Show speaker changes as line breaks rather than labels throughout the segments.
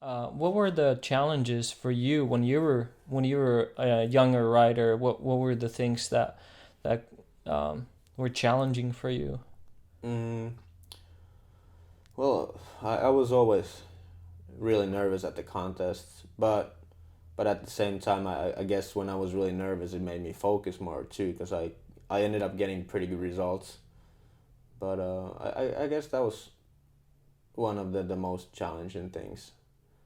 What were the challenges for you when you were a younger rider? What were the things that were challenging for you?
Mm, well, I was always really nervous at the contests, but at the same time, I guess when I was really nervous, it made me focus more too, because I ended up getting pretty good results. But I guess that was one of the most challenging things.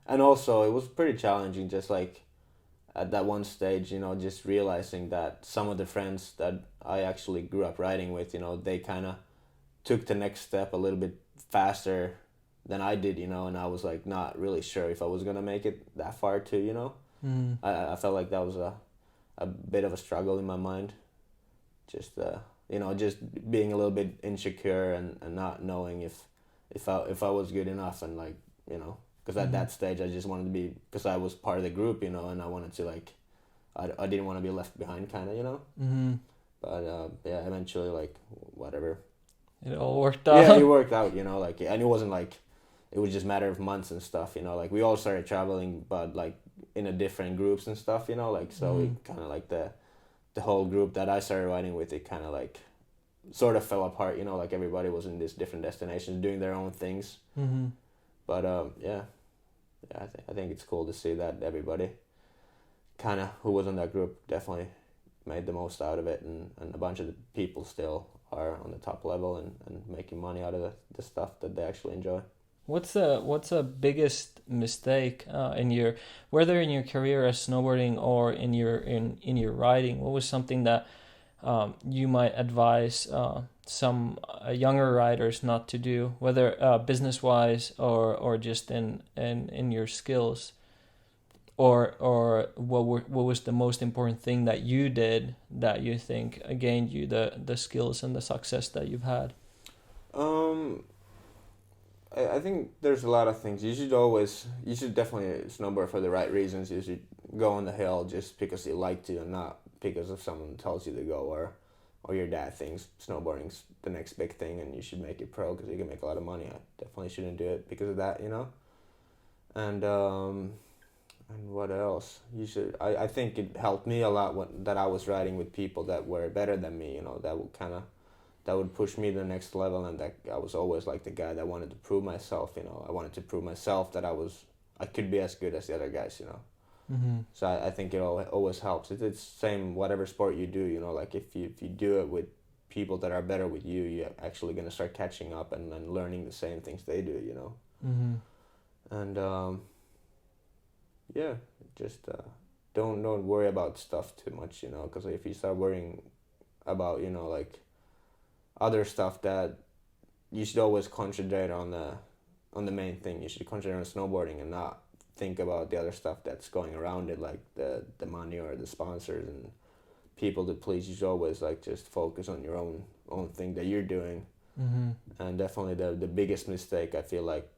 And also, it was pretty challenging, just like at that one stage, just realizing that some of the friends that I actually grew up riding with, they kind of took the next step a little bit faster than I did, and I was like not really sure if I was gonna make it that far too.
Mm.
I felt like that was a bit of a struggle in my mind, just just being a little bit insecure and not knowing if I was good enough, and like because at
Mm-hmm.
that stage I just wanted to be, because I was part of the group, and I wanted to like I didn't want to be left behind, kind of.
Mm-hmm.
But yeah, eventually, like, whatever.
It all worked
Yeah, it
out.
worked out, like, and it wasn't like it was just a matter of months and stuff, like we all started traveling, but like in a different groups and stuff, like, so we
Mm-hmm.
kind of like the whole group that I started riding with, it kind of like sort of fell apart, like everybody was in these different destinations doing their own things.
Mm-hmm.
But yeah, I think it's cool to see that everybody kind of who was in that group definitely made the most out of it, and a bunch of the people still are on the top level and making money out of the stuff that they actually enjoy.
What's the biggest mistake in your, whether in your career as snowboarding or in your riding? What was something that you might advise some younger riders not to do, whether business wise or just in your skills, or what was the most important thing that you did that you think gained you the skills and the success that you've had?
um I think there's a lot of things. You should definitely snowboard for the right reasons. You should go on the hill just because you like to, and not because if someone tells you to go, or your dad thinks snowboarding's the next big thing and you should make it pro because you can make a lot of money. I definitely shouldn't do it because of that. And what else? I think it helped me a lot that I was riding with people that were better than me. That would push me to the next level, and that I was always like the guy that wanted to prove myself. I wanted to prove myself that I could be as good as the other guys.
Mm-hmm.
So I think it always helps. It's same whatever sport you do. Like if you do it with people that are better with you, you're actually gonna start catching up and learning the same things they do.
Mm-hmm.
And yeah, just don't worry about stuff too much. Because if you start worrying about like other stuff, that you should always concentrate on the main thing. You should concentrate on snowboarding and not think about the other stuff that's going around it, like the money or the sponsors and people to please. You should always like just focus on your own thing that you're doing.
Mm-hmm.
And definitely the biggest mistake I feel like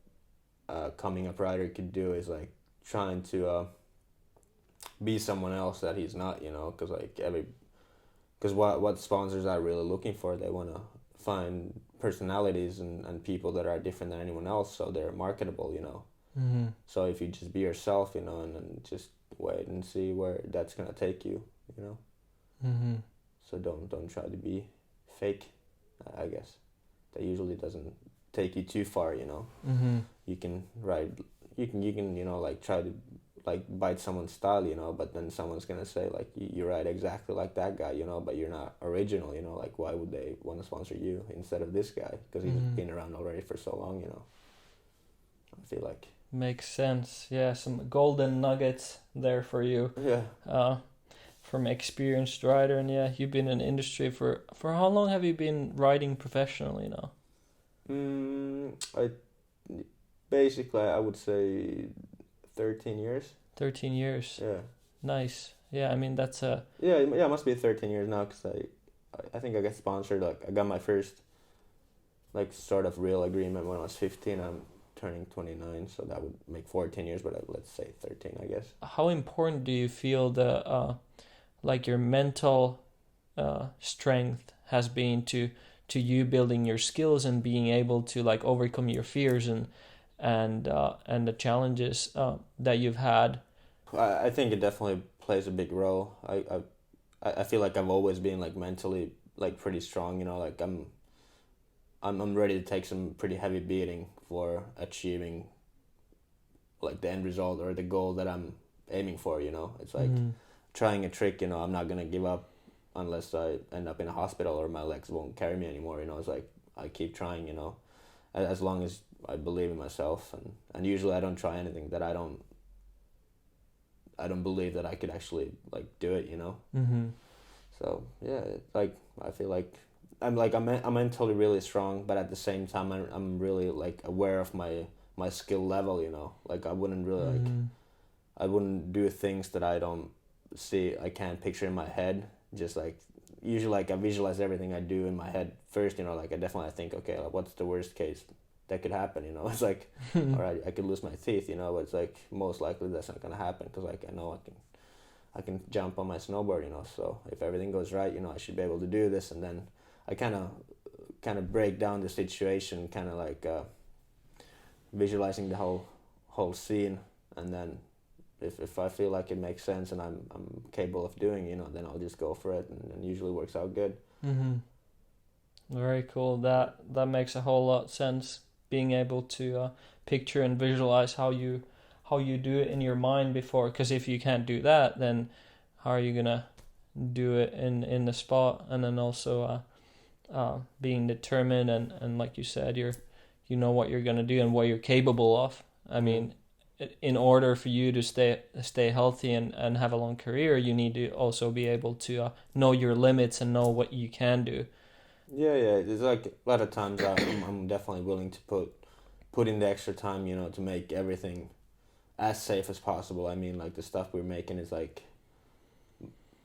coming up rider could do is like trying to be someone else that he's not. Because like because what sponsors are really looking for, they want to find personalities and people that are different than anyone else, so they're marketable.
Mm-hmm.
So if you just be yourself, and just wait and see where that's gonna take you.
Mm-hmm.
So don't try to be fake. I guess that usually doesn't take you too far.
Mm-hmm.
You can ride, you can like try to like bite someone's style, but then someone's gonna say like you ride exactly like that guy, but you're not original. Like why would they want to sponsor you instead of this guy, because he's
Mm-hmm.
been around already for so long. I feel like.
Makes sense. Yeah, some golden nuggets there for you,
Yeah.
uh, from experienced rider. And yeah, you've been in industry for how long have you been riding professionally now?
I basically I would say 13 years.
13 years.
Yeah.
Nice. Yeah, I mean that's a.
Yeah, it must be 13 years now, because I think I got sponsored, like I got my first like sort of real agreement when I was 15. I'm turning 29, so that would make 14 years, but let's say 13, I guess.
How important do you feel the like your mental strength has been to you building your skills and being able to like overcome your fears and the challenges that you've had.
I think it definitely plays a big role. I feel like I've always been like mentally like pretty strong. You know, like I'm ready to take some pretty heavy beating for achieving like the end result or the goal that I'm aiming for. You know, it's like trying a trick. You know, I'm not gonna give up unless I end up in a hospital or my legs won't carry me anymore. You know, it's like I keep trying. You know, as long as I believe in myself, and usually I don't try anything that I don't believe that I could actually like do it, you know. So yeah, like I feel like I'm mentally really strong, but at the same time I'm really like aware of my skill level, you know. Like I wouldn't really like I wouldn't do things that I can't picture in my head. Just like usually like I visualize everything I do in my head first, you know. Like I definitely think, okay, like, what's the worst case that could happen, you know. It's like, all right, I could lose my teeth, you know, but it's like most likely that's not gonna happen because like I know I can jump on my snowboard, you know. So if everything goes right, you know, I should be able to do this, and then I kind of break down the situation, kind of like visualizing the whole scene, and then if I feel like it makes sense and I'm capable of doing, you know, then I'll just go for it, and it usually works out good.
Very cool. That makes a whole lot of sense. Being able to picture and visualize how you do it in your mind before, because if you can't do that, then how are you gonna do it in the spot? And then also being determined, and like you said, you know what you're gonna do and what you're capable of. I mean, in order for you to stay healthy and have a long career, you need to also be able to know your limits and know what you can do.
Yeah, it's like a lot of times I'm definitely willing to put in the extra time, you know, to make everything as safe as possible. I mean, like the stuff we're making is like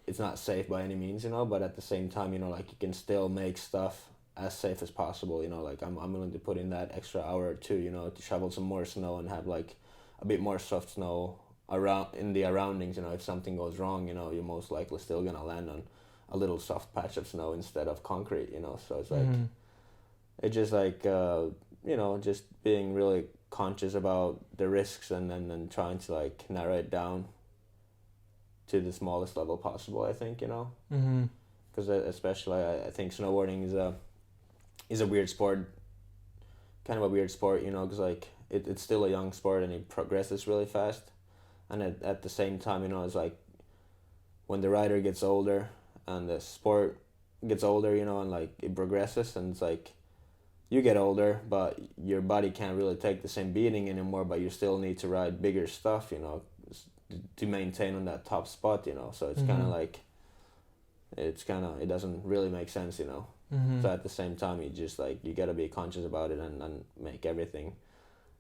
it's not safe by any means, you know, but at the same time, you know, like you can still make stuff as safe as possible, you know. Like I'm willing to put in that extra hour or two, you know, to shovel some more snow and have like a bit more soft snow around in the surroundings, you know. If something goes wrong, you know, you're most likely still gonna land on a little soft patch of snow instead of concrete, you know. So it's like it's just like you know, just being really conscious about the risks and then trying to like narrow it down to the smallest level possible, I think, you know. Because especially I think snowboarding is a weird sport, kind of a weird sport, you know, because like it's still a young sport and it progresses really fast, and at the same time, you know, it's like when the rider gets older and the sport gets older, you know, and like it progresses, and it's like you get older, but your body can't really take the same beating anymore, but you still need to ride bigger stuff, you know, to maintain on that top spot, you know. So it's kind of like it doesn't really make sense, you know. So at the same time, you just like you gotta be conscious about it and make everything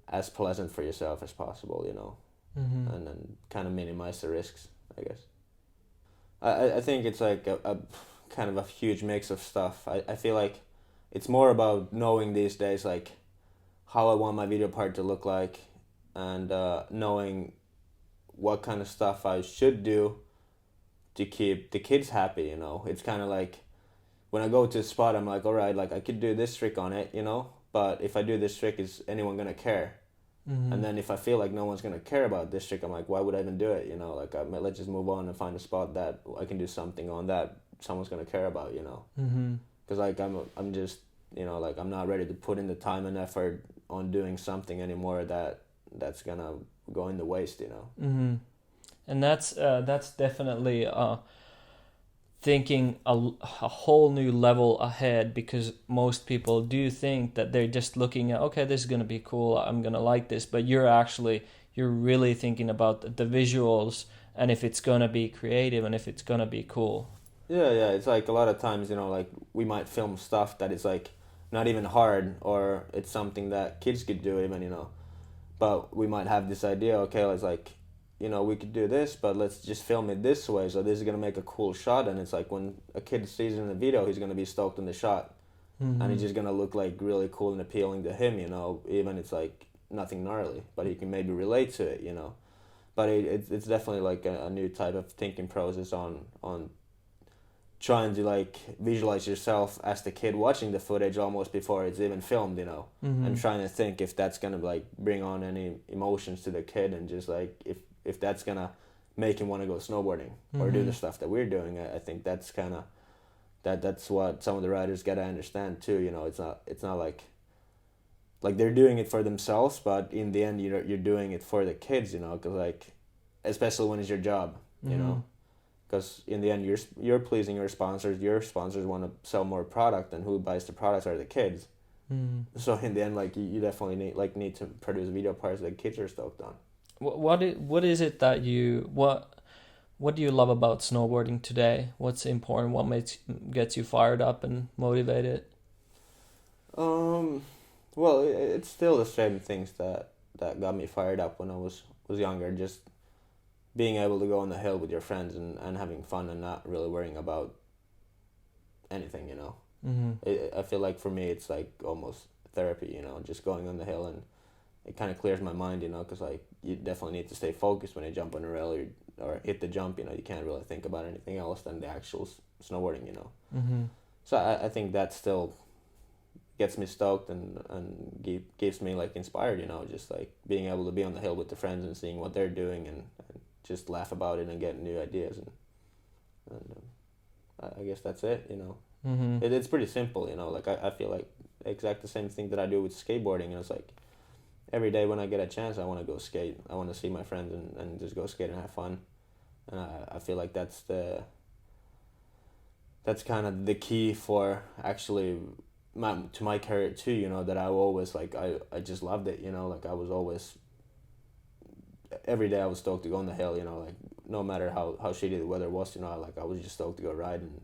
as pleasant for yourself as possible, you know, and then kind of minimize the risks, I guess. I think it's like a kind of a huge mix of stuff. I feel like it's more about knowing these days like how I want my video part to look like, and knowing what kind of stuff I should do to keep the kids happy, you know. It's kind of like when I go to a spot, I'm like, all right, like I could do this trick on it, you know, but if I do this trick, is anyone gonna care? And then if I feel like no one's gonna care about this trick, I'm like, why would I even do it? You know, like let's just move on and find a spot that I can do something on that someone's gonna care about, you know. Because like I'm just, you know, like I'm not ready to put in the time and effort on doing something anymore that's gonna go in the waste, you know.
And that's definitely thinking a whole new level ahead, because most people do think that they're just looking at, okay, this is going to be cool, I'm going to like this, but you're really thinking about the visuals and if it's going to be creative and if it's going to be cool.
Yeah, it's like a lot of times, you know, like we might film stuff that is like not even hard, or it's something that kids could do even, you know, but we might have this idea, okay, it's like, you know, we could do this, but let's just film it this way, so this is going to make a cool shot. And it's like when a kid sees it in the video, he's going to be stoked on the shot, and it's just going to look like really cool and appealing to him, you know, even it's like nothing gnarly, but he can maybe relate to it, you know. But it's definitely like a new type of thinking process on trying to like visualize yourself as the kid watching the footage almost before it's even filmed, you know, and trying to think if that's gonna like bring on any emotions to the kid, and just like if that's gonna make him want to go snowboarding or do the stuff that we're doing. I think that's kind of that's what some of the riders gotta understand too. You know, it's not like they're doing it for themselves, but in the end you're doing it for the kids, you know, because like especially when it's your job, you know. Because in the end, you're pleasing your sponsors. Your sponsors want to sell more product, and who buys the products are the kids. So in the end, like you definitely need to produce video parts that kids are stoked on.
What is it that what do you love about snowboarding today? What's important? What gets you fired up and motivated?
Well, it's still the same things that got me fired up when I was younger. Just being able to go on the hill with your friends and having fun and not really worrying about anything, you know. I feel like for me it's like almost therapy, you know, just going on the hill, and it kind of clears my mind, you know, because like you definitely need to stay focused when you jump on a rail or hit the jump, you know. You can't really think about anything else than the actual snowboarding, you know. So I think that still gets me stoked and keeps me like inspired, you know, just like being able to be on the hill with the friends and seeing what they're doing and just laugh about it and get new ideas, and I guess that's it, you know. It's pretty simple, you know. Like I feel like exact the same thing that I do with skateboarding, and it's like every day when I get a chance, I want to go skate. I want to see my friends and just go skate and have fun, and I feel like that's kind of the key for actually to my career too, you know. That I always like I just loved it, you know. Like I was always every day I was stoked to go on the hill, you know, like no matter how shitty the weather was, you know, like I was just stoked to go ride and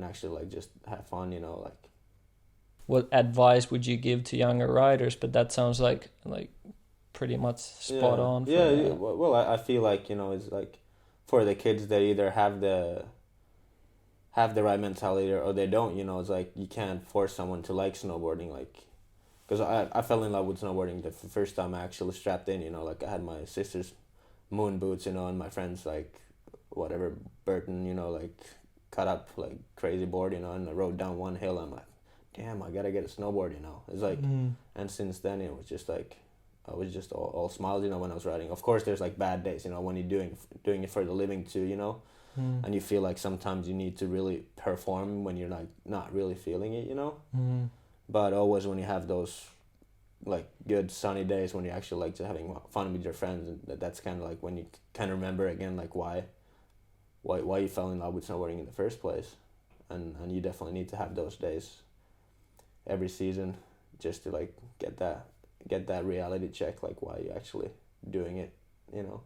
actually like just have fun, you know. Like
what advice would you give to younger riders? But that sounds like pretty much spot on.
Yeah. Well, I feel like, you know, it's like for the kids, they either have the right mentality or they don't, you know. It's like you can't force someone to like snowboarding, like. Because I fell in love with snowboarding the first time I actually strapped in, you know. Like I had my sister's moon boots, you know, and my friend's like whatever Burton, you know, like cut up like crazy board, you know, and I rode down one hill. I'm like, damn, I gotta get a snowboard, you know. It's like, and since then it was just like I was just all smiles, you know, when I was riding. Of course, there's like bad days, you know, when you're doing it for the living too, you know, and you feel like sometimes you need to really perform when you're like not really feeling it, you know. But always when you have those like good sunny days when you're actually like just having fun with your friends, and that's kind of like when you kind of remember again like why you fell in love with snowboarding in the first place, and you definitely need to have those days every season just to like get that reality check, like why you actually doing it, you know.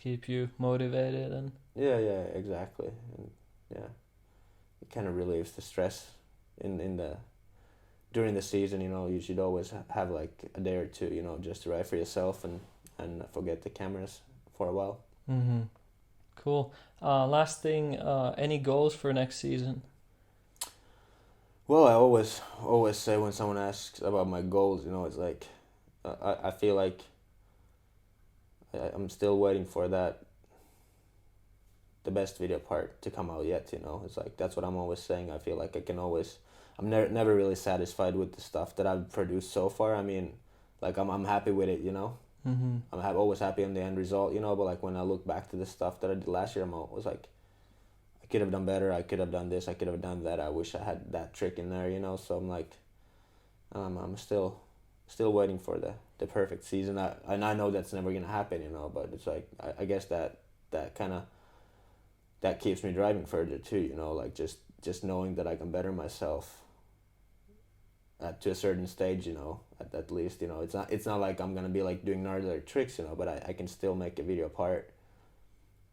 Keep you motivated and
yeah exactly, and yeah, it kind of relieves the stress in the during the season, you know. You should always have like a day or two, you know, just to ride for yourself and forget the cameras for a while.
Cool. Last thing, any goals for next season?
Well, I always say when someone asks about my goals, you know, it's like I feel like I'm still waiting for the best video part to come out yet, you know. It's like that's what I'm always saying. I feel like I'm never really satisfied with the stuff that I've produced so far. I mean, like I'm happy with it, you know. I'm always happy on the end result, you know. But like when I look back to the stuff that I did last year, I'm always like, I could have done better. I could have done this. I could have done that. I wish I had that trick in there, you know. So I'm like, I'm still waiting for the perfect season. I know that's never gonna happen, you know. But it's like I guess that kind of that keeps me driving further too, you know. Like just knowing that I can better myself to a certain stage, you know, at least, you know. It's not like I'm gonna be like doing gnarly tricks, you know, but I can still make a video part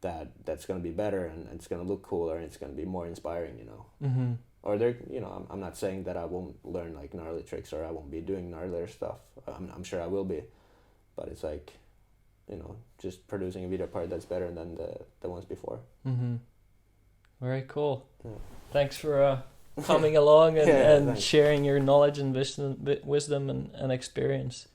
that's gonna be better and it's gonna look cooler and it's gonna be more inspiring, you know. Or you know, I'm not saying that I won't learn like gnarly tricks or I won't be doing gnarlier stuff. I'm sure I will be, but it's like, you know, just producing a video part that's better than the ones before.
Very cool. Yeah. Thanks for coming along and sharing your knowledge and wisdom and experience.